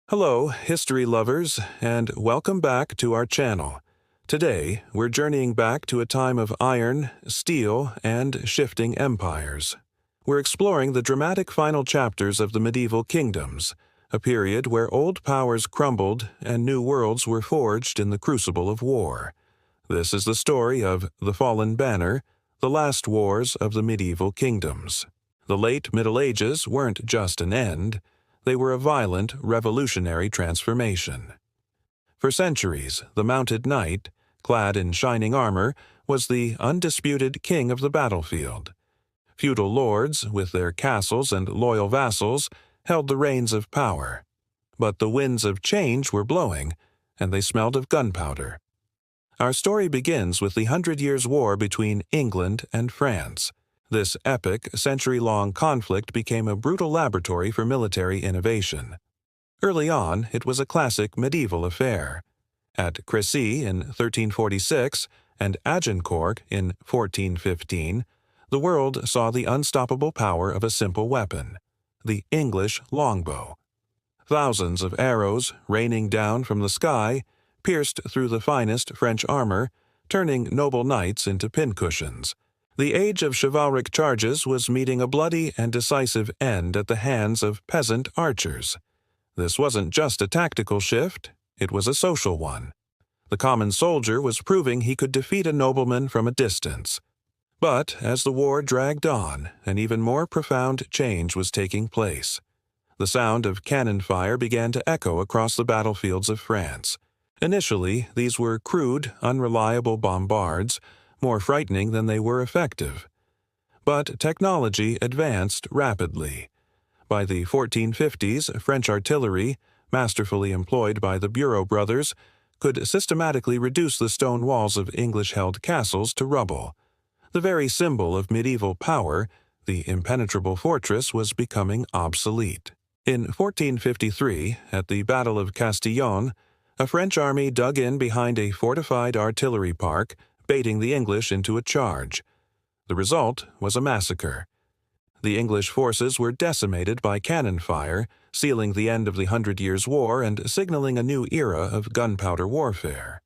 Hello, history lovers, and welcome back to our channel. Today, we're journeying back to a time of iron, steel, and shifting empires. We're exploring the dramatic final chapters of the medieval kingdoms, a period where old powers crumbled and new worlds were forged in the crucible of war. This is the story of the Fallen Banner, the last wars of the medieval kingdoms. The late Middle Ages weren't just an end. They were a violent, revolutionary transformation. For centuries, the mounted knight, clad in shining armor, was the undisputed king of the battlefield. Feudal lords, with their castles and loyal vassals, held the reins of power. But the winds of change were blowing, and they smelled of gunpowder. Our story begins with the 100 Years' War between England and France. This epic, century-long conflict became a brutal laboratory for military innovation. Early on, it was a classic medieval affair. At Crécy in 1346 and Agincourt in 1415, the world saw the unstoppable power of a simple weapon, the English longbow. Thousands of arrows, raining down from the sky, pierced through the finest French armor, turning noble knights into pincushions. The age of chivalric charges was meeting a bloody and decisive end at the hands of peasant archers. This wasn't just a tactical shift, it was a social one. The common soldier was proving he could defeat a nobleman from a distance. But as the war dragged on, an even more profound change was taking place. The sound of cannon fire began to echo across the battlefields of France. Initially, these were crude, unreliable bombards, more frightening than they were effective. But technology advanced rapidly. By the 1450s, French artillery, masterfully employed by the Bureau brothers, could systematically reduce the stone walls of English-held castles to rubble. The very symbol of medieval power, the impenetrable fortress, was becoming obsolete. In 1453, at the Battle of Castillon, a French army dug in behind a fortified artillery park, baiting the English into a charge. The result was a massacre. The English forces were decimated by cannon fire, sealing the end of the 100 Years' War and signaling a new era of gunpowder warfare.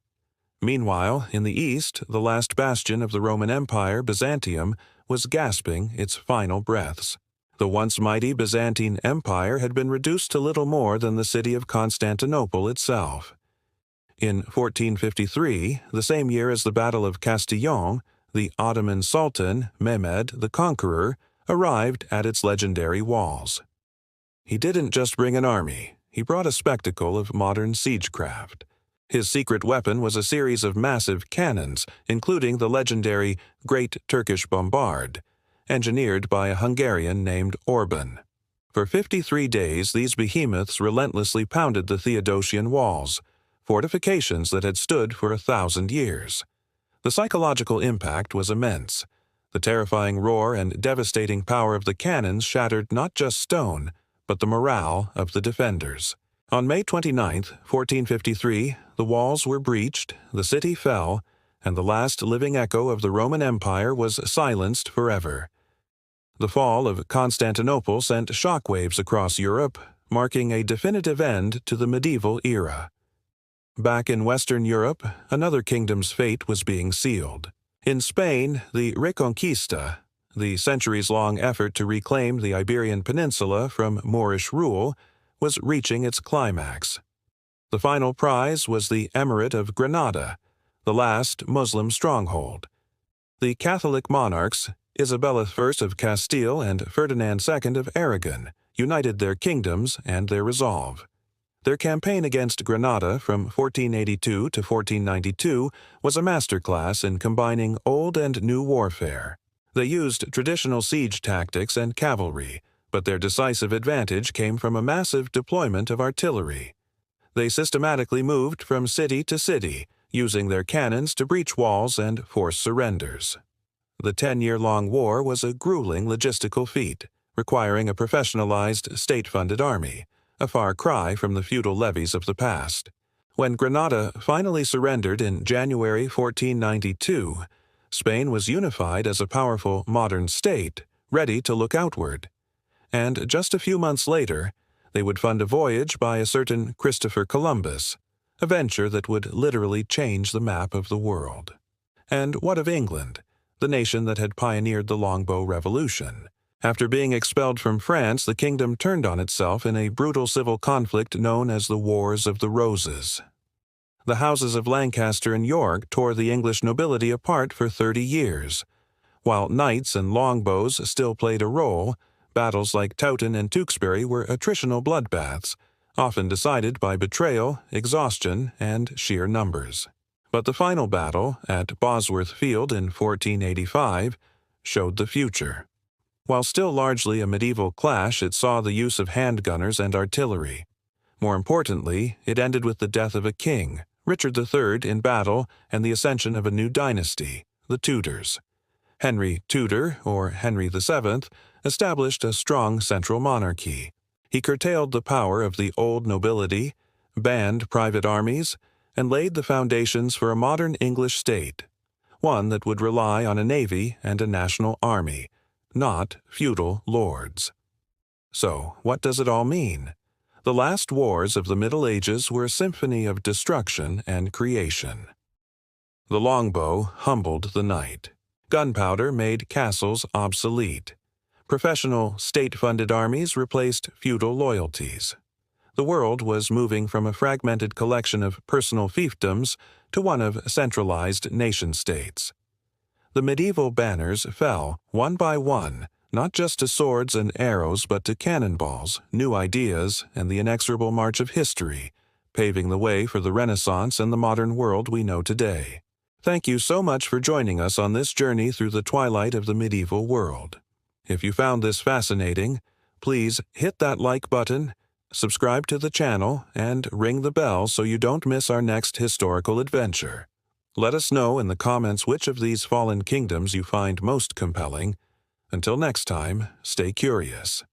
Meanwhile, in the east, the last bastion of the Roman Empire, Byzantium, was gasping its final breaths. The once mighty Byzantine Empire had been reduced to little more than the city of Constantinople itself. In 1453, the same year as the Battle of Castillon, the Ottoman Sultan, Mehmed the Conqueror, arrived at its legendary walls. He didn't just bring an army, he brought a spectacle of modern siegecraft. His secret weapon was a series of massive cannons, including the legendary Great Turkish Bombard, engineered by a Hungarian named Orban. For 53 days, these behemoths relentlessly pounded the Theodosian walls, fortifications that had stood for 1,000 years. The psychological impact was immense. The terrifying roar and devastating power of the cannons shattered not just stone, but the morale of the defenders. On May 29, 1453, the walls were breached, the city fell, and the last living echo of the Roman Empire was silenced forever. The fall of Constantinople sent shockwaves across Europe, marking a definitive end to the medieval era. Back in Western Europe, another kingdom's fate was being sealed. In Spain, the Reconquista, the centuries-long effort to reclaim the Iberian Peninsula from Moorish rule, was reaching its climax. The final prize was the Emirate of Granada, the last Muslim stronghold. The Catholic monarchs, Isabella I of Castile and Ferdinand II of Aragon, united their kingdoms and their resolve. Their campaign against Granada from 1482 to 1492 was a masterclass in combining old and new warfare. They used traditional siege tactics and cavalry, but their decisive advantage came from a massive deployment of artillery. They systematically moved from city to city, using their cannons to breach walls and force surrenders. The 10-year-long war was a grueling logistical feat, requiring a professionalized, state-funded army, a far cry from the feudal levies of the past. When Granada finally surrendered in January 1492, Spain was unified as a powerful modern state, ready to look outward. And just a few months later, They would fund a voyage by a certain Christopher Columbus, a venture that would literally change the map of the world. And what of England, the nation that had pioneered the longbow revolution? After being expelled from France, the kingdom turned on itself in a brutal civil conflict known as the Wars of the Roses. The houses of Lancaster and York tore the English nobility apart for 30 years. While knights and longbows still played a role, battles like Towton and Tewkesbury were attritional bloodbaths, often decided by betrayal, exhaustion, and sheer numbers. But the final battle, at Bosworth Field in 1485, showed the future. While still largely a medieval clash, it saw the use of handgunners and artillery. More importantly, it ended with the death of a king, Richard III, in battle, and the ascension of a new dynasty, the Tudors. Henry Tudor, or Henry VII, established a strong central monarchy. He curtailed the power of the old nobility, banned private armies, and laid the foundations for a modern English state, one that would rely on a navy and a national army, not feudal lords. So, what does it all mean? The last wars of the Middle Ages were a symphony of destruction and creation. The longbow humbled the knight. Gunpowder made castles obsolete. Professional, state-funded armies replaced feudal loyalties. The world was moving from a fragmented collection of personal fiefdoms to one of centralized nation-states. The medieval banners fell, one by one, not just to swords and arrows but to cannonballs, new ideas, and the inexorable march of history, paving the way for the Renaissance and the modern world we know today. Thank you so much for joining us on this journey through the twilight of the medieval world. If you found this fascinating, please hit that like button, subscribe to the channel, and ring the bell so you don't miss our next historical adventure. Let us know in the comments which of these fallen kingdoms you find most compelling. Until next time, stay curious.